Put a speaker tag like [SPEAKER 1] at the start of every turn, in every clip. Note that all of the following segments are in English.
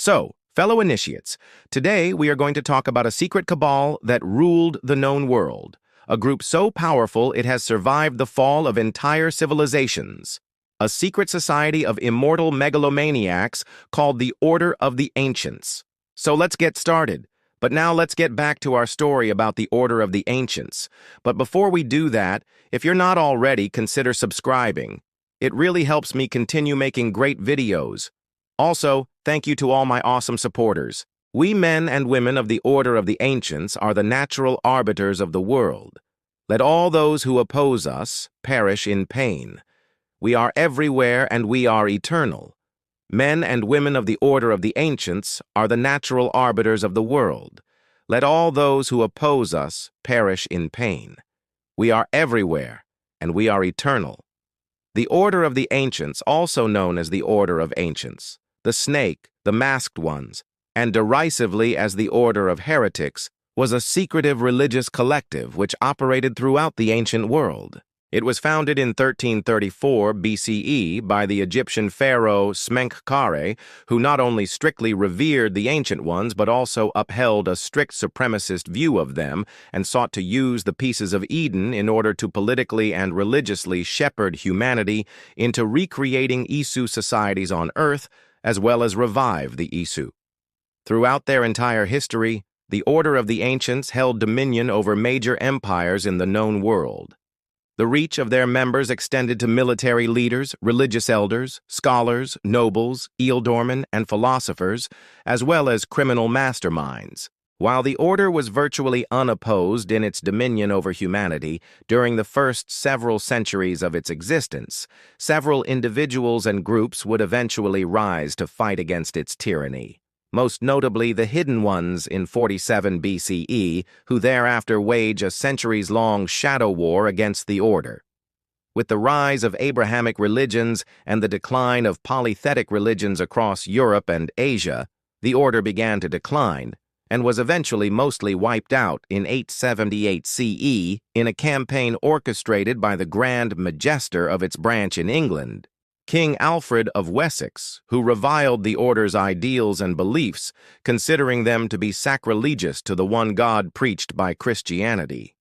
[SPEAKER 1] So, fellow initiates, today we are going to talk about a secret cabal that ruled the known world, a group so powerful it has survived the fall of entire civilizations, a secret society of immortal megalomaniacs called the Order of the Ancients. So let's get started. But now let's get back to our story about the Order of the Ancients. But before we do that, if you're not already, consider subscribing. It really helps me continue making great videos. Also, thank you to all my awesome supporters. We men and women of the Order of the Ancients are the natural arbiters of the world. Let all those who oppose us perish in pain. We are everywhere and we are eternal. Men and women of the Order of the Ancients are the natural arbiters of the world. Let all those who oppose us perish in pain. We are everywhere, and we are eternal. The Order of the Ancients, also known as the Order of Ancients, the Snake, the Masked Ones, and derisively as the Order of Heretics, was a secretive religious collective which operated throughout the ancient world. It was founded in 1334 BCE by the Egyptian pharaoh Smenkhkare, who not only strictly revered the Ancient Ones but also upheld a strict supremacist view of them and sought to use the pieces of Eden in order to politically and religiously shepherd humanity into recreating Isu societies on Earth, as well as revive the Isu. Throughout their entire history, the Order of the Ancients held dominion over major empires in the known world. The reach of their members extended to military leaders, religious elders, scholars, nobles, ealdormen, and philosophers, as well as criminal masterminds. While the order was virtually unopposed in its dominion over humanity during the first several centuries of its existence, several individuals and groups would eventually rise to fight against its tyranny. Most notably the Hidden Ones in 47 BCE, who thereafter wage a centuries-long shadow war against the order. With the rise of Abrahamic religions and the decline of polytheistic religions across Europe and Asia, the order began to decline, and was eventually mostly wiped out in 878 CE in a campaign orchestrated by the Grand Magister of its branch in England, King Alfred of Wessex, who reviled the order's ideals and beliefs, considering them to be sacrilegious to the one God preached by Christianity.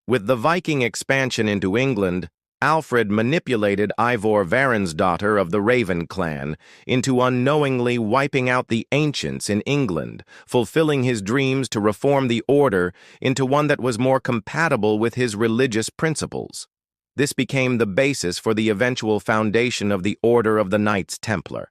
[SPEAKER 1] With the Viking expansion into England, Alfred manipulated Ivor Varinsdottir of the Raven clan into unknowingly wiping out the ancients in England, fulfilling his dreams to reform the order into one that was more compatible with his religious principles. This became the basis for the eventual foundation of the Order of the Knights Templar.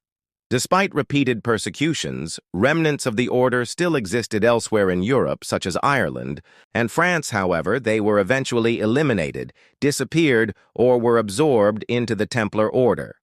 [SPEAKER 1] Despite repeated persecutions, remnants of the order still existed elsewhere in Europe, such as Ireland, and France, however, they were eventually eliminated, disappeared, or were absorbed into the Templar order.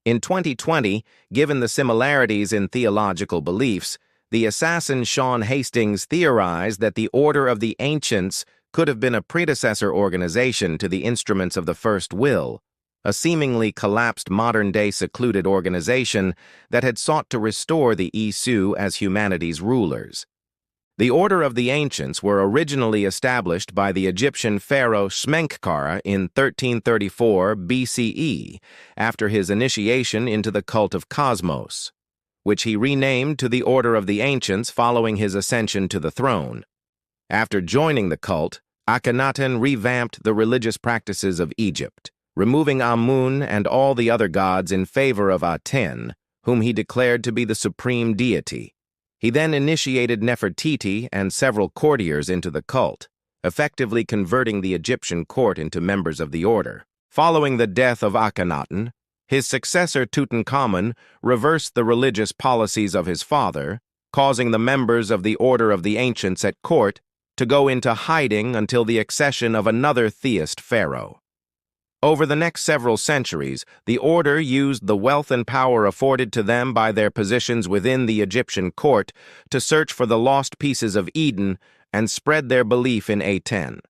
[SPEAKER 1] In 2020, given the similarities in theological beliefs, the assassin Sean Hastings theorized that the Order of the Ancients could have been a predecessor organization to the Instruments of the First Will, a seemingly collapsed modern-day secluded organization that had sought to restore the Isu as humanity's rulers. The Order of the Ancients were originally established by the Egyptian pharaoh Smenkhkare in 1334 BCE after his initiation into the cult of Cosmos, which he renamed to the Order of the Ancients following his ascension to the throne. After joining the cult, Akhenaten revamped the religious practices of Egypt, removing Amun and all the other gods in favor of Aten, whom he declared to be the supreme deity. He then initiated Nefertiti and several courtiers into the cult, effectively converting the Egyptian court into members of the order. Following the death of Akhenaten, his successor Tutankhamun reversed the religious policies of his father, causing the members of the Order of the Ancients at court to go into hiding until the accession of another theist pharaoh. Over the next several centuries, the order used the wealth and power afforded to them by their positions within the Egyptian court to search for the lost pieces of Eden and spread their belief in Aten.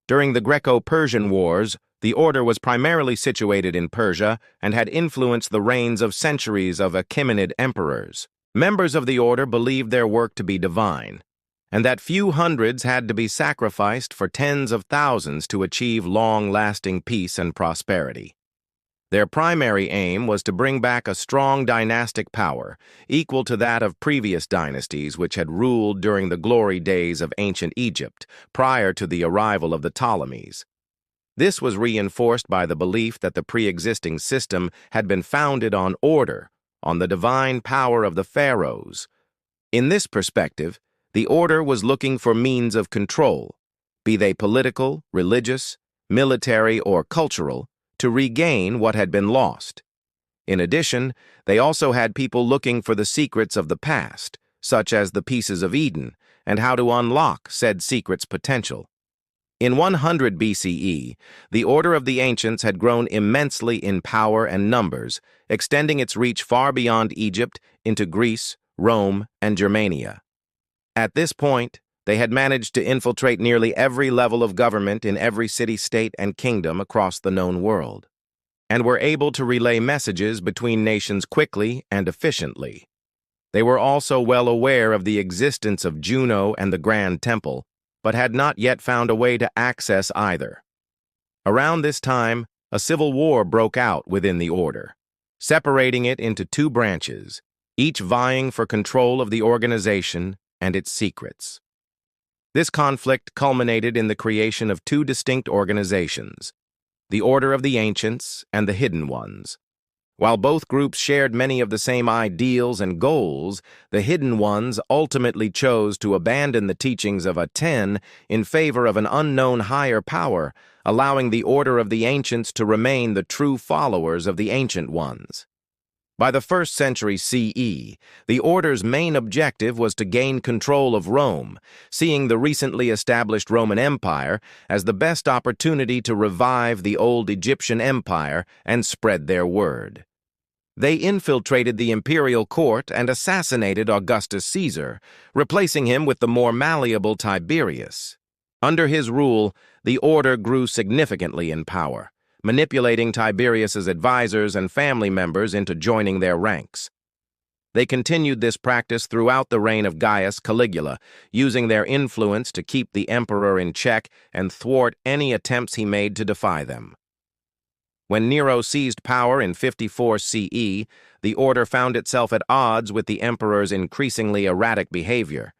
[SPEAKER 1] During the Greco-Persian Wars, the order was primarily situated in Persia and had influenced the reigns of centuries of Achaemenid emperors. Members of the order believed their work to be divine, and that few hundreds had to be sacrificed for tens of thousands to achieve long-lasting peace and prosperity. Their primary aim was to bring back a strong dynastic power, equal to that of previous dynasties which had ruled during the glory days of ancient Egypt, prior to the arrival of the Ptolemies. This was reinforced by the belief that the pre-existing system had been founded on order, on the divine power of the pharaohs. In this perspective, the order was looking for means of control, be they political, religious, military, or cultural, to regain what had been lost. In addition, they also had people looking for the secrets of the past, such as the pieces of Eden, and how to unlock said secrets' potential. In 100 BCE, the Order of the Ancients had grown immensely in power and numbers, extending its reach far beyond Egypt into Greece, Rome, and Germania. At this point, they had managed to infiltrate nearly every level of government in every city, state, and kingdom across the known world, and were able to relay messages between nations quickly and efficiently. They were also well aware of the existence of Juno and the Grand Temple, but had not yet found a way to access either. Around this time, a civil war broke out within the order, separating it into two branches, each vying for control of the organization and its secrets. This conflict culminated in the creation of two distinct organizations, the Order of the Ancients and the Hidden Ones. While both groups shared many of the same ideals and goals, the Hidden Ones ultimately chose to abandon the teachings of Aten in favor of an unknown higher power, allowing the Order of the Ancients to remain the true followers of the Ancient Ones. By the 1st century CE, the Order's main objective was to gain control of Rome, seeing the recently established Roman Empire as the best opportunity to revive the old Egyptian Empire and spread their word. They infiltrated the imperial court and assassinated Augustus Caesar, replacing him with the more malleable Tiberius. Under his rule, the Order grew significantly in power, manipulating Tiberius's advisors and family members into joining their ranks. They continued this practice throughout the reign of Gaius Caligula, using their influence to keep the emperor in check and thwart any attempts he made to defy them. When Nero seized power in 54 CE, the Order found itself at odds with the emperor's increasingly erratic behavior.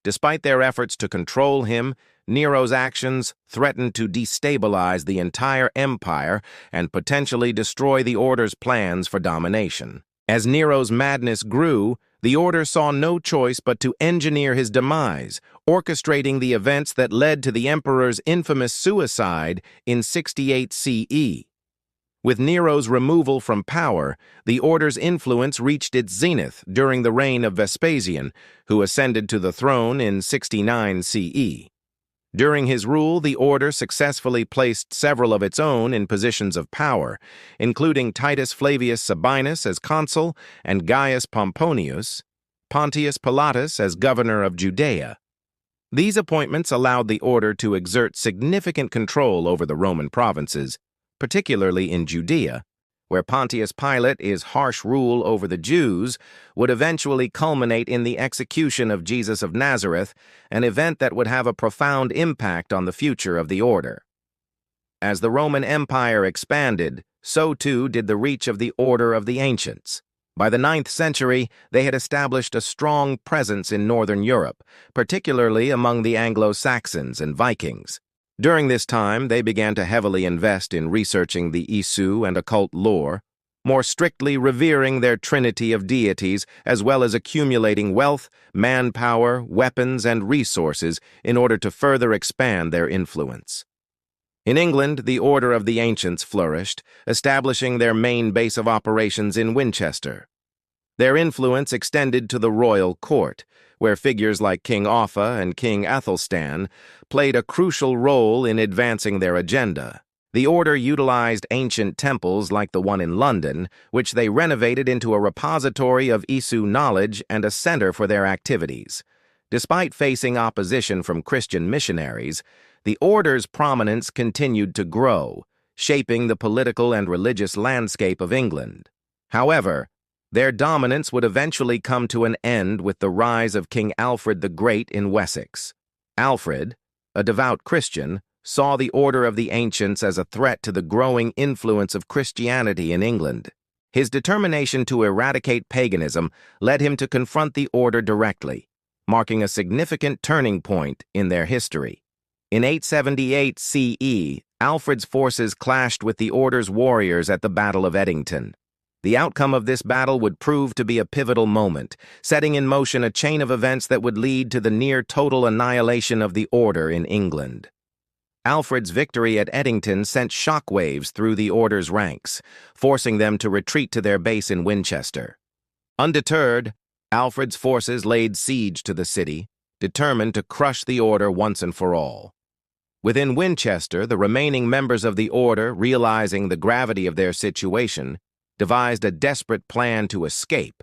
[SPEAKER 1] Despite their efforts to control him, Nero's actions threatened to destabilize the entire empire and potentially destroy the Order's plans for domination. As Nero's madness grew, the Order saw no choice but to engineer his demise, orchestrating the events that led to the emperor's infamous suicide in 68 CE. With Nero's removal from power, the Order's influence reached its zenith during the reign of Vespasian, who ascended to the throne in 69 CE. During his rule, the Order successfully placed several of its own in positions of power, including Titus Flavius Sabinus as consul and Gaius Pomponius, Pontius Pilatus as governor of Judea. These appointments allowed the Order to exert significant control over the Roman provinces, particularly in Judea, where Pontius Pilate's harsh rule over the Jews would eventually culminate in the execution of Jesus of Nazareth, an event that would have a profound impact on the future of the Order. As the Roman Empire expanded, so too did the reach of the Order of the Ancients. By the 9th century, they had established a strong presence in northern Europe, particularly among the Anglo-Saxons and Vikings. During this time, they began to heavily invest in researching the Isu and occult lore, more strictly revering their trinity of deities, as well as accumulating wealth, manpower, weapons, and resources in order to further expand their influence. In England, the Order of the Ancients flourished, establishing their main base of operations in Winchester. Their influence extended to the royal court, where figures like King Offa and King Athelstan played a crucial role in advancing their agenda. The Order utilized ancient temples like the one in London, which they renovated into a repository of Isu knowledge and a center for their activities. Despite facing opposition from Christian missionaries, the Order's prominence continued to grow, shaping the political and religious landscape of England. However, their dominance would eventually come to an end with the rise of King Alfred the Great in Wessex. Alfred, a devout Christian, saw the Order of the Ancients as a threat to the growing influence of Christianity in England. His determination to eradicate paganism led him to confront the Order directly, marking a significant turning point in their history. In 878 CE, Alfred's forces clashed with the Order's warriors at the Battle of Edington. The outcome of this battle would prove to be a pivotal moment, setting in motion a chain of events that would lead to the near-total annihilation of the Order in England. Alfred's victory at Edington sent shockwaves through the Order's ranks, forcing them to retreat to their base in Winchester. Undeterred, Alfred's forces laid siege to the city, determined to crush the Order once and for all. Within Winchester, the remaining members of the Order, realizing the gravity of their situation, devised a desperate plan to escape.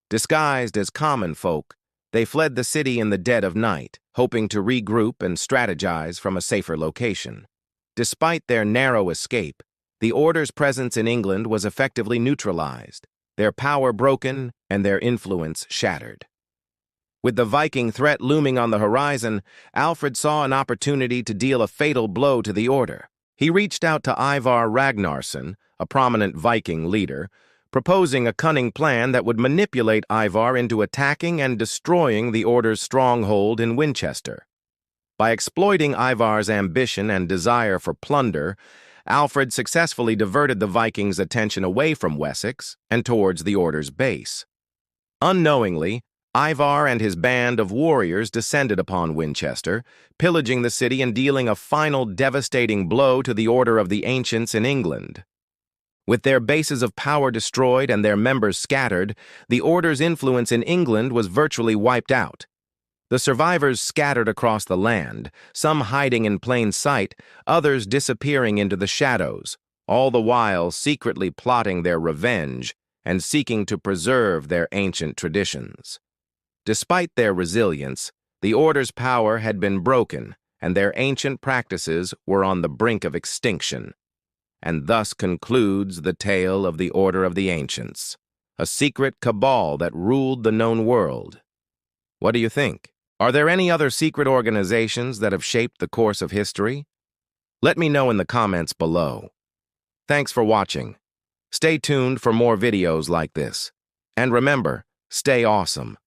[SPEAKER 1] Disguised as common folk, they fled the city in the dead of night, hoping to regroup and strategize from a safer location. Despite their narrow escape, the Order's presence in England was effectively neutralized, their power broken and their influence shattered. With the Viking threat looming on the horizon, Alfred saw an opportunity to deal a fatal blow to the Order. He reached out to Ivar Ragnarsson, a prominent Viking leader, proposing a cunning plan that would manipulate Ivar into attacking and destroying the Order's stronghold in Winchester. By exploiting Ivar's ambition and desire for plunder, Alfred successfully diverted the Vikings' attention away from Wessex and towards the Order's base. Unknowingly, Ivar and his band of warriors descended upon Winchester, pillaging the city and dealing a final devastating blow to the Order of the Ancients in England. With their bases of power destroyed and their members scattered, the Order's influence in England was virtually wiped out. The survivors scattered across the land, some hiding in plain sight, others disappearing into the shadows, all the while secretly plotting their revenge and seeking to preserve their ancient traditions. Despite their resilience, the Order's power had been broken, and their ancient practices were on the brink of extinction. And thus concludes the tale of the Order of the Ancients, a secret cabal that ruled the known world. What do you think? Are there any other secret organizations that have shaped the course of history? Let me know in the comments below. Thanks for watching. Stay tuned for more videos like this. And remember, stay awesome.